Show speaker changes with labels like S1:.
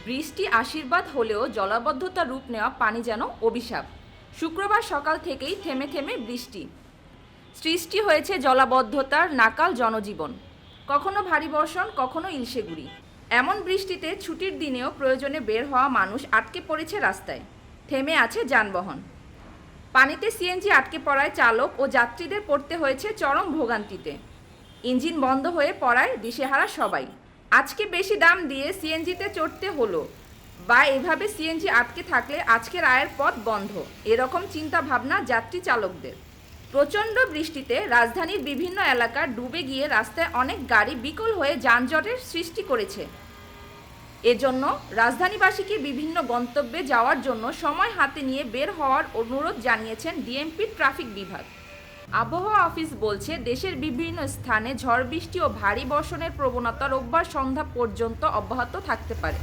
S1: বৃষ্টি আশীর্বাদ হলেও জলাবদ্ধতার রূপ নেওয়া পানি যেন অভিশাপ। শুক্রবার সকাল থেকেই থেমে থেমে বৃষ্টি। সৃষ্টি হয়েছে জলাবদ্ধতার নাকাল জনজীবন। কখনো ভারী বর্ষণ, কখনো ইলশেগুড়ি। এমন বৃষ্টিতে ছুটির দিনেও প্রয়োজনে বের হওয়া মানুষ আটকে পড়েছে রাস্তায়। থেমে আছে যানবাহন। পানিতে সিএনজি আটকে পড়ায় চালক ও যাত্রীদের পড়তে হয়েছে চরম ভোগান্তিতে। ইঞ্জিন বন্ধ হয়ে পড়ায় দিশেহারা সবাই। আজকে বেশি দাম দিয়ে সিএনজিতে চড়তে হলো, বা এভাবে সিএনজি আটকে থাকলে আজকের আয়ের পথ বন্ধ, এরকম চিন্তা ভাবনা যাত্রী চালকদের। প্রচণ্ড বৃষ্টিতে রাজধানীর বিভিন্ন এলাকা ডুবে গিয়ে রাস্তায় অনেক গাড়ি বিকল হয়ে যানজটের সৃষ্টি করেছে। এজন্য রাজধানীবাসীকে বিভিন্ন গন্তব্যে যাওয়ার জন্য সময় হাতে নিয়ে বের হওয়ার অনুরোধ জানিয়েছেন ডিএমপির ট্রাফিক বিভাগ। আবহাওয়া অফিস বলছে, দেশের বিভিন্ন স্থানে ঝড় বৃষ্টি ও ভারী বর্ষণের প্রবণতা রোববার সন্ধ্যা পর্যন্ত অব্যাহত থাকতে পারে।